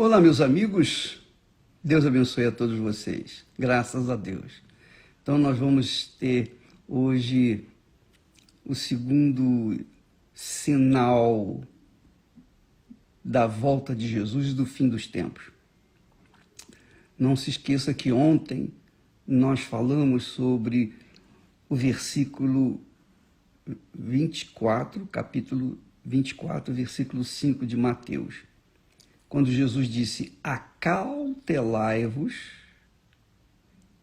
Olá, meus amigos. Deus abençoe a todos vocês. Graças a Deus. Então, nós vamos ter hoje o segundo sinal da volta de Jesus e do fim dos tempos. Não se esqueça que ontem nós falamos sobre o versículo 24, capítulo 24, versículo 5 de Mateus, quando Jesus disse: acautelai-vos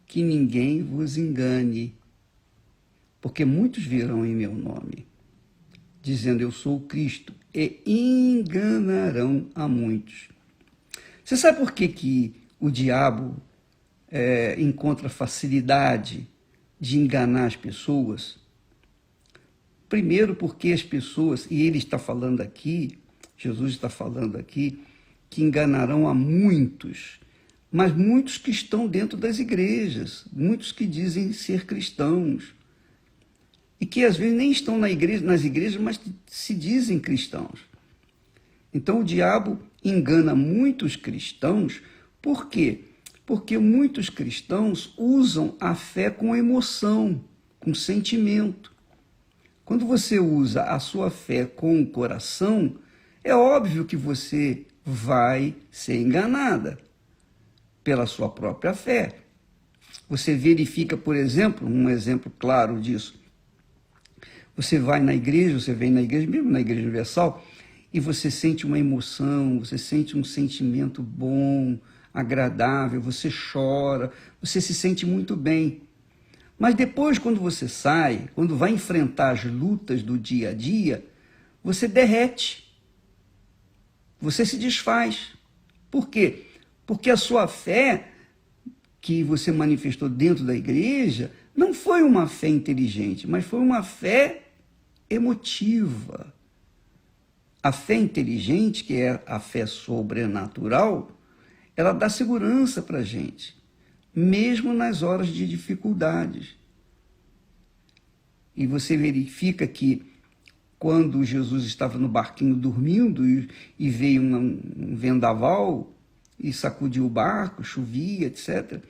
que ninguém vos engane, porque muitos virão em meu nome, dizendo eu sou o Cristo, e enganarão a muitos. Você sabe por que o diabo encontra facilidade de enganar as pessoas? Primeiro porque as pessoas, e ele está falando aqui, Jesus está falando aqui, que enganarão a muitos, mas muitos que estão dentro das igrejas, muitos que dizem ser cristãos, e que às vezes nem estão nas igrejas, mas se dizem cristãos. Então o diabo engana muitos cristãos. Por quê? Porque muitos cristãos usam a fé com emoção, com sentimento. Quando você usa a sua fé com o coração, é óbvio que você vai ser enganada pela sua própria fé. Você verifica, por exemplo, um exemplo claro disso. Você vai na igreja, você vem na igreja, mesmo na Igreja Universal, e você sente uma emoção, você sente um sentimento bom, agradável, você chora, você se sente muito bem. Mas depois, quando você sai, quando vai enfrentar as lutas do dia a dia, você derrete. Você se desfaz. Por quê? Porque a sua fé que você manifestou dentro da igreja não foi uma fé inteligente, mas foi uma fé emotiva. A fé inteligente, que é a fé sobrenatural, ela dá segurança para a gente, mesmo nas horas de dificuldades. E você verifica que quando Jesus estava no barquinho dormindo e veio um vendaval e sacudiu o barco, chovia, etc.,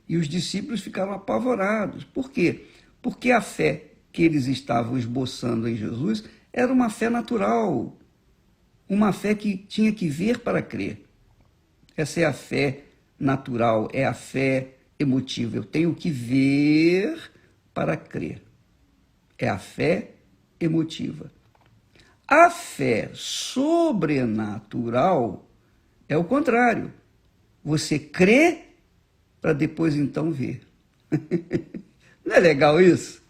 e os discípulos ficaram apavorados. Por quê? Porque a fé que eles estavam esboçando em Jesus era uma fé natural, uma fé que tinha que ver para crer. Essa é a fé natural, é a fé emotiva. Eu tenho que ver para crer. É a fé emotiva. A fé sobrenatural é o contrário. Você crê para depois então ver. Não é legal isso?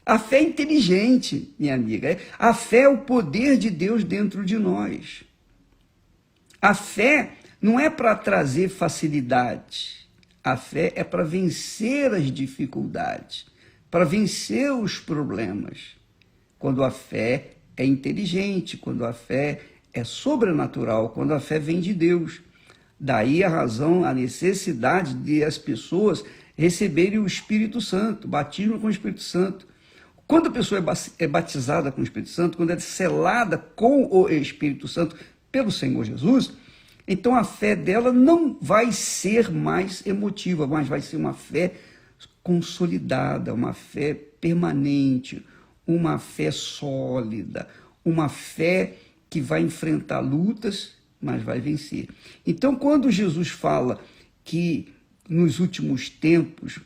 A fé é inteligente, minha amiga. A fé é o poder de Deus dentro de nós. A fé não é para trazer facilidade. A fé é para vencer as dificuldades, para vencer os problemas. Quando a fé é inteligente, quando a fé é sobrenatural, quando a fé vem de Deus. Daí a razão, a necessidade de as pessoas receberem o Espírito Santo, batismo com o Espírito Santo. Quando a pessoa é batizada com o Espírito Santo, quando é selada com o Espírito Santo pelo Senhor Jesus, então a fé dela não vai ser mais emotiva, mas vai ser uma fé consolidada, uma fé permanente, uma fé sólida, uma fé que vai enfrentar lutas, mas vai vencer. Então, quando Jesus fala que nos últimos tempos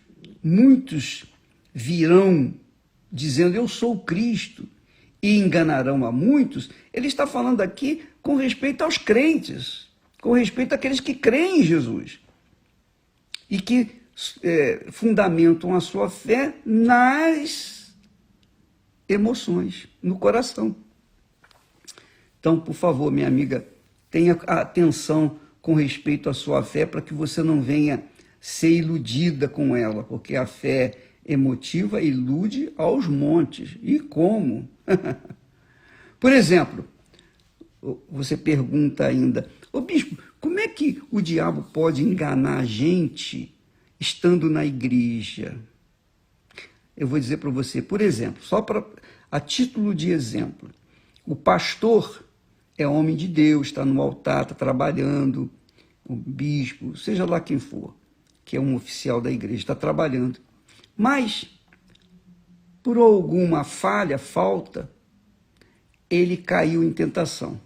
muitos virão dizendo eu sou o Cristo e enganarão a muitos, ele está falando aqui com respeito aos crentes, com respeito àqueles que creem em Jesus e que fundamentam a sua fé nas emoções, no coração. Então, por favor, minha amiga, tenha atenção com respeito à sua fé para que você não venha ser iludida com ela, porque a fé emotiva ilude aos montes. E como? Por exemplo, você pergunta ainda, ô bispo, como é que o diabo pode enganar a gente estando na igreja? Eu vou dizer para você, por exemplo, a título de exemplo, o pastor é homem de Deus, está no altar, está trabalhando, o bispo, seja lá quem for, que é um oficial da igreja, está trabalhando. Mas, por alguma falta, ele caiu em tentação.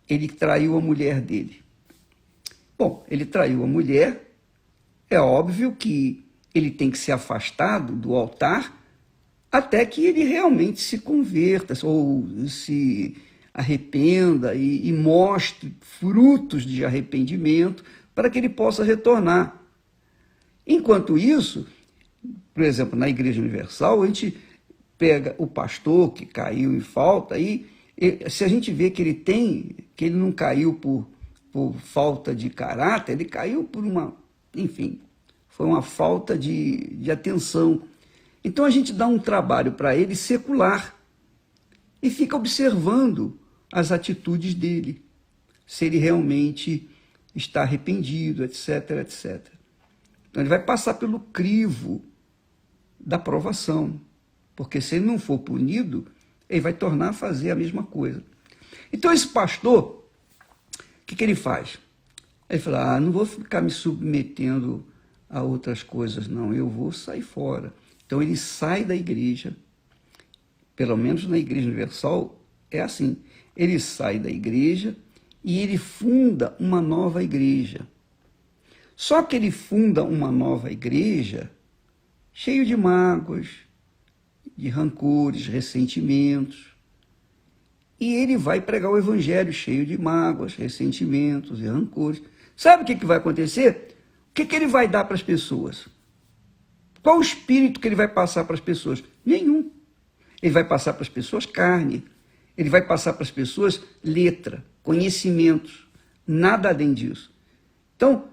Ele traiu a mulher dele. Bom, ele traiu a mulher, é óbvio que ele tem que ser afastado do altar até que ele realmente se converta ou se arrependa e mostre frutos de arrependimento para que ele possa retornar. Enquanto isso, por exemplo, na Igreja Universal, a gente pega o pastor que caiu em falta e se a gente vê que ele não caiu por falta de caráter, ele caiu por enfim, foi uma falta de atenção. Então a gente dá um trabalho para ele secular e fica observando as atitudes dele, se ele realmente está arrependido, etc, etc. Então ele vai passar pelo crivo da provação, porque se ele não for punido, ele vai tornar a fazer a mesma coisa. Então esse pastor, o que ele faz? Ele fala, não vou ficar me submetendo a outras coisas, não, eu vou sair fora. Então ele sai da igreja, pelo menos na Igreja Universal é assim, ele sai da igreja e ele funda uma nova igreja. Só que ele funda uma nova igreja cheio de mágoas, de rancores, ressentimentos. E ele vai pregar o evangelho cheio de mágoas, ressentimentos e rancores. Sabe o que vai acontecer? O que ele vai dar para as pessoas? Qual o espírito que ele vai passar para as pessoas? Nenhum. Ele vai passar para as pessoas carne. Ele vai passar para as pessoas letra, conhecimentos. Nada além disso. Então,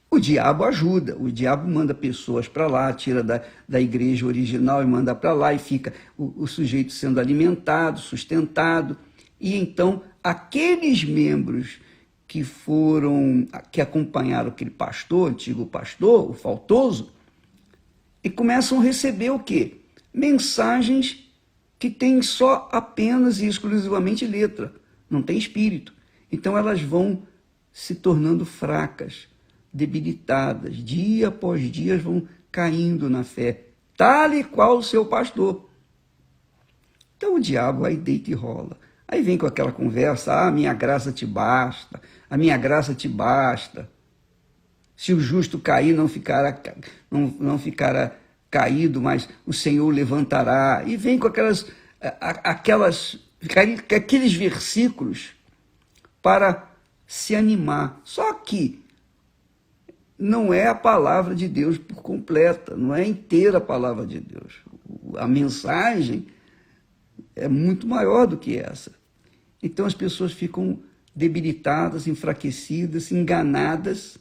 o diabo ajuda, o diabo manda pessoas para lá, tira da igreja original e manda para lá, e fica o sujeito sendo alimentado, sustentado, e então aqueles membros que acompanharam aquele pastor, antigo pastor, o faltoso, e começam a receber o quê? Mensagens que têm só apenas e exclusivamente letra, não tem espírito. Então elas vão se tornando fracas, debilitadas, dia após dia vão caindo na fé, tal e qual o seu pastor. Então o diabo aí deita e rola. Aí vem com aquela conversa, a minha graça te basta, a minha graça te basta. Se o justo cair, não ficará caído, mas o Senhor levantará. E vem com aqueles versículos para se animar. Só que não é a palavra de Deus por completa, não é inteira a palavra de Deus. A mensagem é muito maior do que essa. Então as pessoas ficam debilitadas, enfraquecidas, enganadas,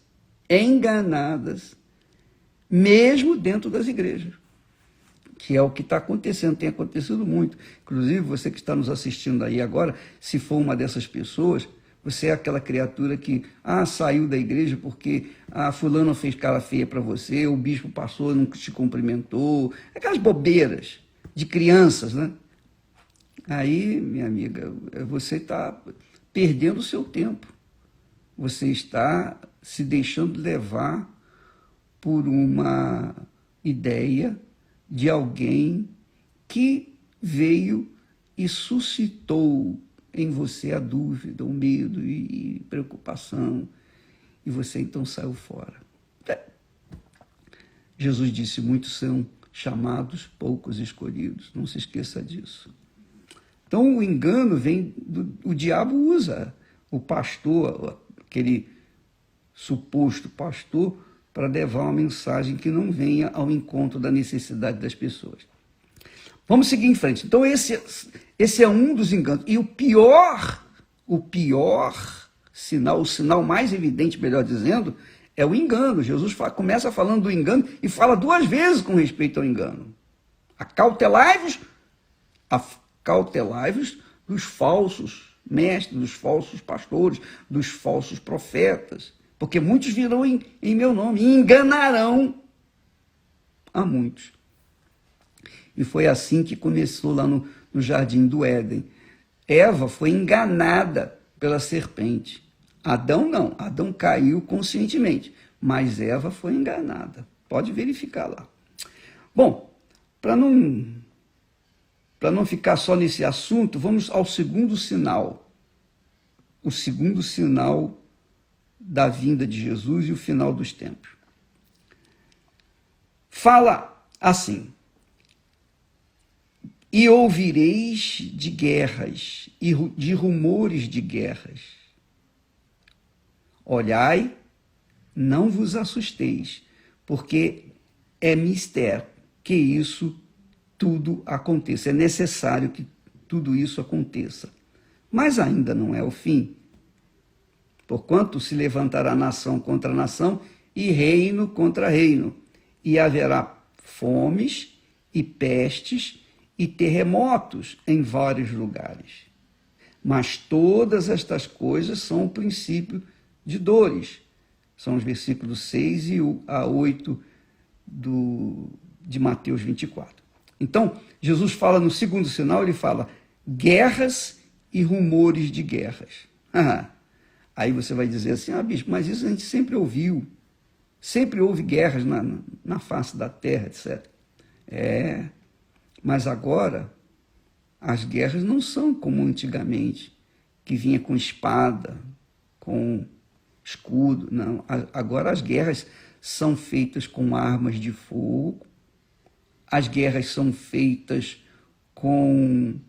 mesmo dentro das igrejas, que é o que está acontecendo, tem acontecido muito. Inclusive, você que está nos assistindo aí agora, se for uma dessas pessoas, você é aquela criatura que saiu da igreja porque fulano fez cara feia para você, o bispo passou, não te cumprimentou, aquelas bobeiras de crianças, né? Aí, minha amiga, você está perdendo o seu tempo. Você está se deixando levar por uma ideia de alguém que veio e suscitou em você a dúvida, o medo e preocupação, e você então saiu fora. Jesus disse, muitos são chamados, poucos escolhidos. Não se esqueça disso. Então o engano o diabo usa o pastor, aquele suposto pastor, para levar uma mensagem que não venha ao encontro da necessidade das pessoas. Vamos seguir em frente. Então esse é um dos enganos. E o pior sinal, o sinal mais evidente, melhor dizendo, é o engano. Jesus começa falando do engano e fala 2 vezes com respeito ao engano. Acautelai-vos dos falsos mestres, dos falsos pastores, dos falsos profetas, porque muitos virão em meu nome e enganarão a muitos. E foi assim que começou lá no Jardim do Éden. Eva foi enganada pela serpente. Adão não, Adão caiu conscientemente, mas Eva foi enganada. Pode verificar lá. Bom, para não ficar só nesse assunto, vamos ao segundo sinal. O segundo sinal da vinda de Jesus e o final dos tempos. Fala assim: e ouvireis de guerras e de rumores de guerras. Olhai, não vos assusteis, porque é mister que isso tudo aconteça. É necessário que tudo isso aconteça. Mas ainda não é o fim. Porquanto se levantará nação contra nação e reino contra reino, e haverá fomes e pestes e terremotos em vários lugares. Mas todas estas coisas são o princípio de dores. São os versículos 6 a 8 de Mateus 24. Então, Jesus fala no segundo sinal, ele fala guerras e rumores de guerras. Aí você vai dizer assim, bispo, mas isso a gente sempre ouviu. Sempre houve guerras na face da terra, etc. Mas agora as guerras não são como antigamente, que vinha com espada, com escudo. Não, agora as guerras são feitas com armas de fogo, as guerras são feitas com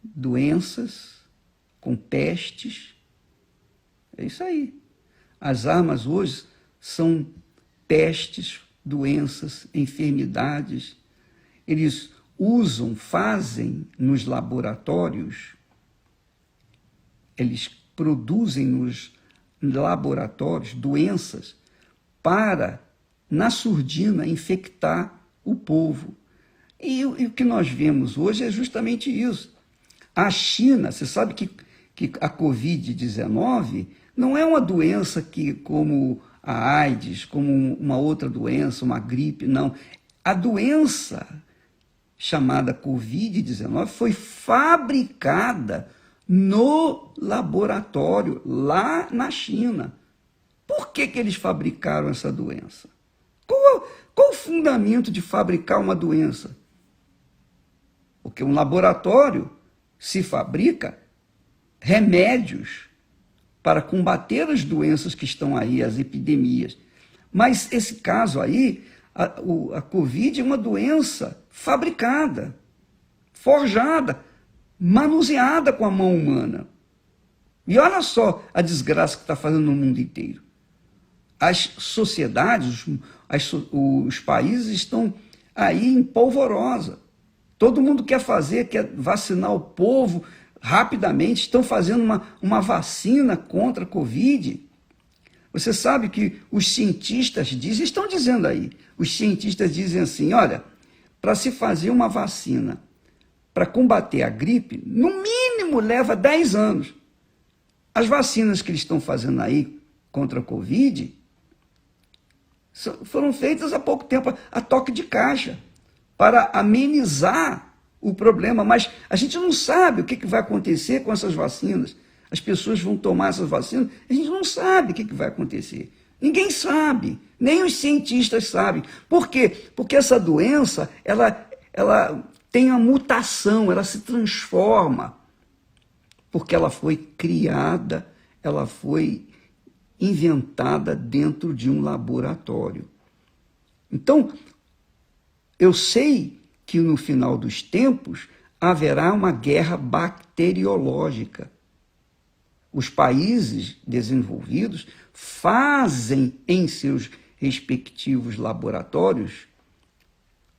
doenças, com pestes. É isso aí. As armas hoje são pestes, doenças, enfermidades. Eles fazem nos laboratórios, eles produzem nos laboratórios doenças para, na surdina, infectar o povo. E o que nós vemos hoje é justamente isso. A China, você sabe que a Covid-19 não é uma doença como a AIDS, como uma outra doença, uma gripe, não. A doença chamada Covid-19 foi fabricada no laboratório, lá na China. Por que eles fabricaram essa doença? Qual o fundamento de fabricar uma doença? Porque um laboratório se fabrica remédios para combater as doenças que estão aí, as epidemias. Mas esse caso aí, a Covid é uma doença fabricada, forjada, manuseada com a mão humana. E olha só a desgraça que está fazendo no mundo inteiro. As sociedades, os países estão aí em polvorosa. Todo mundo quer vacinar o povo rapidamente, estão fazendo uma vacina contra a Covid. Você sabe que os cientistas estão dizendo aí, os cientistas dizem assim, olha, para se fazer uma vacina para combater a gripe, no mínimo leva 10 anos. As vacinas que eles estão fazendo aí contra a Covid foram feitas há pouco tempo, a toque de caixa, para amenizar o problema, mas a gente não sabe o que vai acontecer com essas vacinas. As pessoas vão tomar essas vacinas, a gente não sabe o que vai acontecer. Ninguém sabe, nem os cientistas sabem. Por quê? Porque essa doença, ela tem uma mutação, ela se transforma, porque ela foi criada, ela foi inventada dentro de um laboratório. Então, eu sei que no final dos tempos haverá uma guerra bacteriológica. Os países desenvolvidos fazem em seus respectivos laboratórios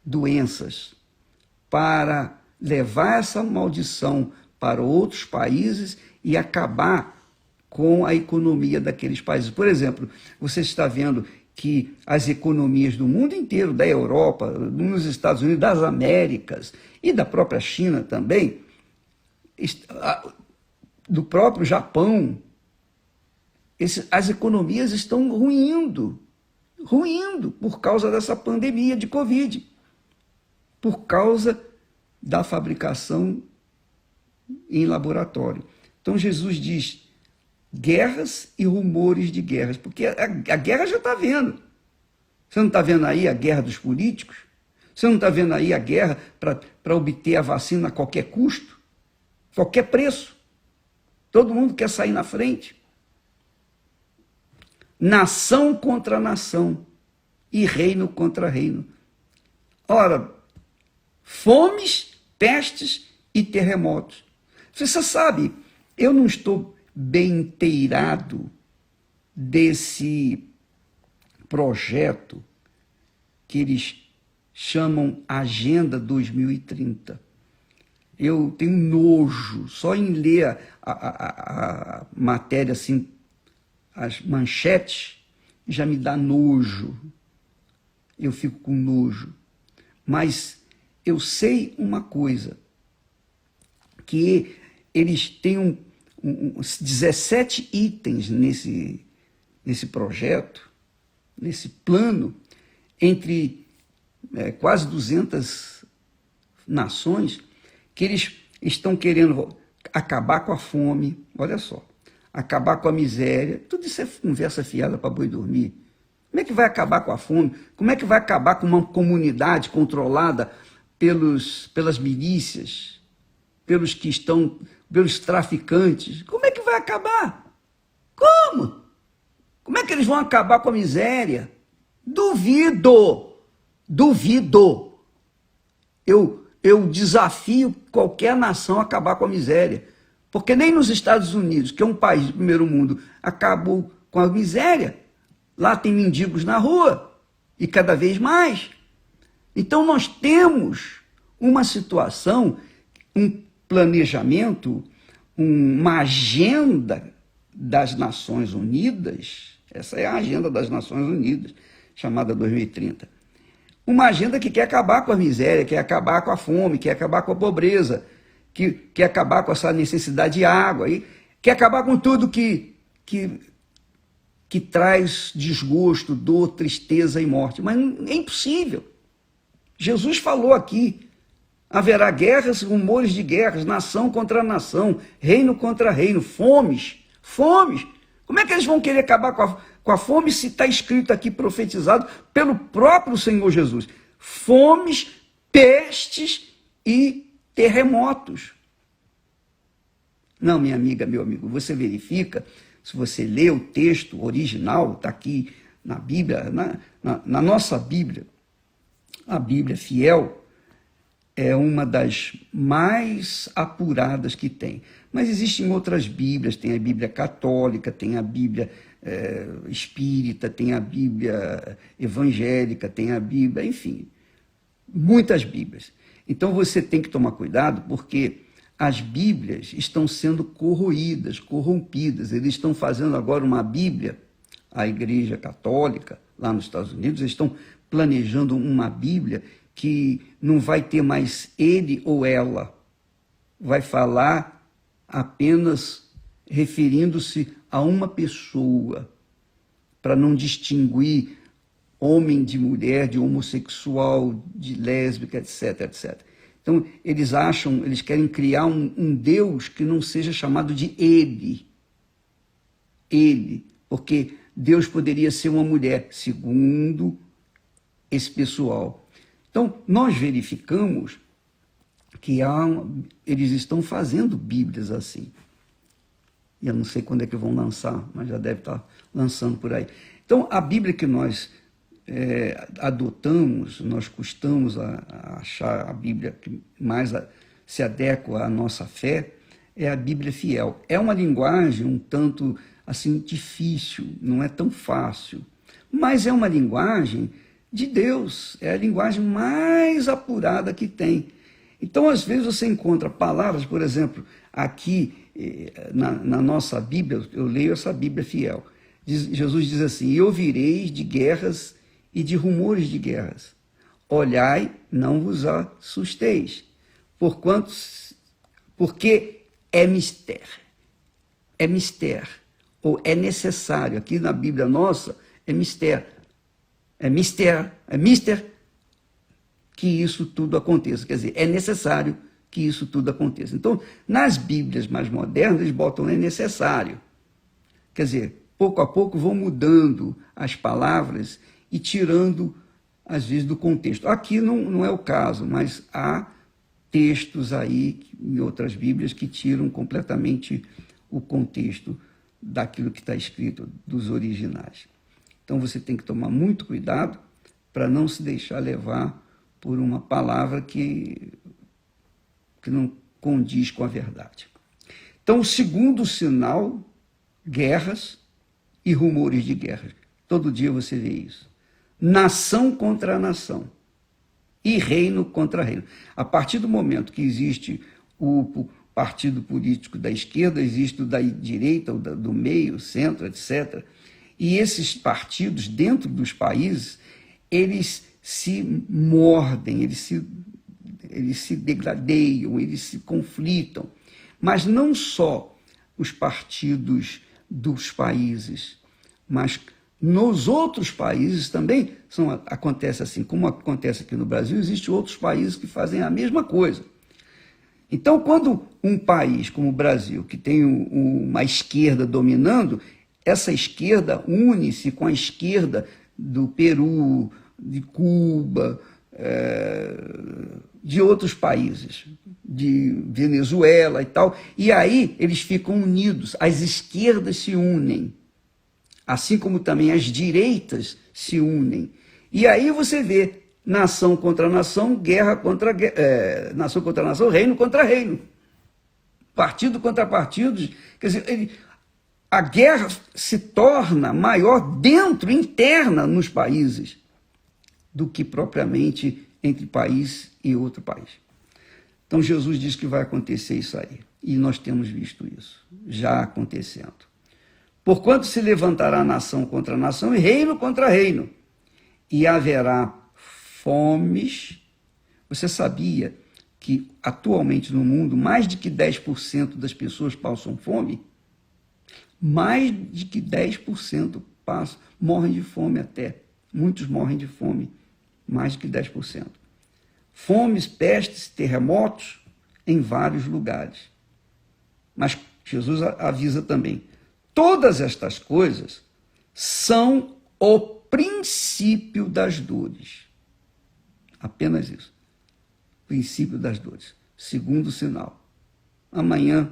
doenças para levar essa maldição para outros países e acabar com a economia daqueles países. Por exemplo, você está vendo que as economias do mundo inteiro, da Europa, nos Estados Unidos, das Américas e da própria China também, do próprio Japão, as economias estão ruindo por causa dessa pandemia de Covid. por causa da fabricação em laboratório. Então Jesus diz guerras e rumores de guerras, porque a guerra já está vendo. Você não está vendo aí a guerra dos políticos? Você não está vendo aí a guerra para obter a vacina a qualquer custo? Qualquer preço? Todo mundo quer sair na frente. Nação contra nação e reino contra reino. Ora, fomes, pestes e terremotos. Você sabe, eu não estou bem inteirado desse projeto que eles chamam Agenda 2030. Eu tenho nojo, só em ler a matéria, assim, as manchetes, já me dá nojo. Eu fico com nojo. Mas eu sei uma coisa, que eles têm 17 itens nesse projeto, nesse plano, entre quase 200 nações, que eles estão querendo acabar com a fome, olha só, acabar com a miséria, tudo isso é conversa fiada para boi dormir. Como é que vai acabar com a fome? Como é que vai acabar com uma comunidade controlada pelas milícias, pelos traficantes? Como é que vai acabar? Como? Como é que eles vão acabar com a miséria? Duvido! Duvido! Eu desafio qualquer nação a acabar com a miséria. Porque nem nos Estados Unidos, que é um país do primeiro mundo, acabou com a miséria. Lá tem mendigos na rua, e cada vez mais. Então nós temos uma situação, um planejamento, uma agenda das Nações Unidas, essa é a agenda das Nações Unidas, chamada 2030. Uma agenda que quer acabar com a miséria, quer acabar com a fome, quer acabar com a pobreza, que quer acabar com essa necessidade de água, e quer acabar com tudo que traz desgosto, dor, tristeza e morte. Mas é impossível. Jesus falou aqui, haverá guerras, rumores de guerras, nação contra nação, reino contra reino, fomes. Como é que eles vão querer acabar com a fome se está escrito aqui, profetizado pelo próprio Senhor Jesus? Fomes, pestes e terremotos. Não, minha amiga, meu amigo, você verifica, se você lê o texto original, está aqui na Bíblia, na nossa Bíblia, a Bíblia fiel é uma das mais apuradas que tem. Mas existem outras Bíblias, tem a Bíblia católica, tem a Bíblia espírita, tem a Bíblia evangélica, tem a Bíblia, enfim, muitas Bíblias. Então você tem que tomar cuidado, porque as Bíblias estão sendo corroídas, corrompidas. Eles estão fazendo agora uma Bíblia, a Igreja Católica, lá nos Estados Unidos, eles estão planejando uma Bíblia que não vai ter mais ele ou ela, vai falar apenas referindo-se a uma pessoa, para não distinguir homem de mulher, de homossexual, de lésbica, etc, etc. Então, eles querem criar um Deus que não seja chamado de ele. Ele, porque Deus poderia ser uma mulher, segundo esse pessoal. Então, nós verificamos que eles estão fazendo Bíblias assim. E eu não sei quando é que vão lançar, mas já deve estar lançando por aí. Então, a Bíblia que nós adotamos, nós custamos a achar a Bíblia que mais se adequa à nossa fé, é a Bíblia fiel. É uma linguagem um tanto assim difícil, não é tão fácil, mas é uma linguagem de Deus, é a linguagem mais apurada que tem. Então, às vezes, você encontra palavras, por exemplo, aqui na nossa Bíblia, eu leio essa Bíblia fiel, Jesus diz assim: e ouvireis de guerras e de rumores de guerras. Olhai, não vos assusteis, porque é mistério. É mistério, ou é necessário. Aqui na Bíblia nossa, é mistério. É mistério, é mister. que isso tudo aconteça. Quer dizer, é necessário que isso tudo aconteça. Então, nas Bíblias mais modernas, eles botam é necessário. Quer dizer, pouco a pouco vão mudando as palavras e tirando, às vezes, do contexto. Aqui não é o caso, mas há textos aí, em outras Bíblias, que tiram completamente o contexto daquilo que está escrito, dos originais. Então, você tem que tomar muito cuidado para não se deixar levar por uma palavra que não condiz com a verdade. Então, o segundo sinal, guerras e rumores de guerra. Todo dia você vê isso. Nação contra nação e reino contra reino. A partir do momento que existe o partido político da esquerda, existe o da direita, o do meio, centro, etc. E esses partidos, dentro dos países, eles se mordem, eles se degradeiam, eles se conflitam. Mas não só os partidos dos países, mas nos outros países também acontece assim. Como acontece aqui no Brasil, existem outros países que fazem a mesma coisa. Então, quando um país como o Brasil, que tem uma esquerda dominando, essa esquerda une-se com a esquerda do Peru, de Cuba, de outros países, de Venezuela e tal, e aí eles ficam unidos, as esquerdas se unem, assim como também as direitas se unem. E aí você vê nação contra nação, guerra contra nação contra nação, reino contra reino, partido contra partidos. Quer dizer, a guerra se torna maior interna nos países, do que propriamente entre país e outro país. Então Jesus diz que vai acontecer isso aí, e nós temos visto isso, já acontecendo. Porquanto se levantará nação contra nação e reino contra reino, e haverá fomes. Você sabia que atualmente no mundo mais de que 10% das pessoas passam fome? Mais de que 10% morrem de fome até. Muitos morrem de fome, mais de que 10%. Fomes, pestes, terremotos em vários lugares. Mas Jesus avisa também, todas estas coisas são o princípio das dores. Apenas isso. Princípio das dores. Segundo sinal. Amanhã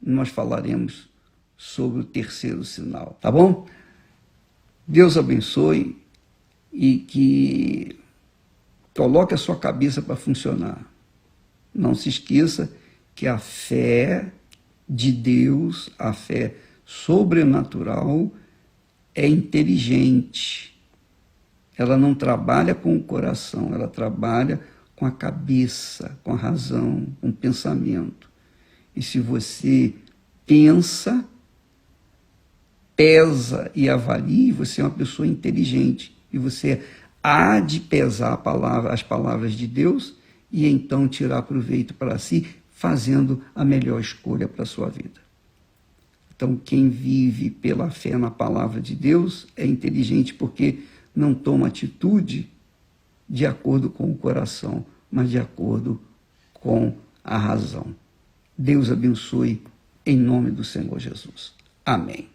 nós falaremos sobre o terceiro sinal, tá bom? Deus abençoe e que coloque a sua cabeça para funcionar. Não se esqueça que a fé de Deus, a fé sobrenatural, é inteligente. Ela não trabalha com o coração, ela trabalha com a cabeça, com a razão, com o pensamento. E se você pensa, pesa e avalia, você é uma pessoa inteligente. E você há de pesar as palavras de Deus e então tirar proveito para si, fazendo a melhor escolha para a sua vida. Então, quem vive pela fé na palavra de Deus é inteligente porque não toma atitude de acordo com o coração, mas de acordo com a razão. Deus abençoe em nome do Senhor Jesus. Amém.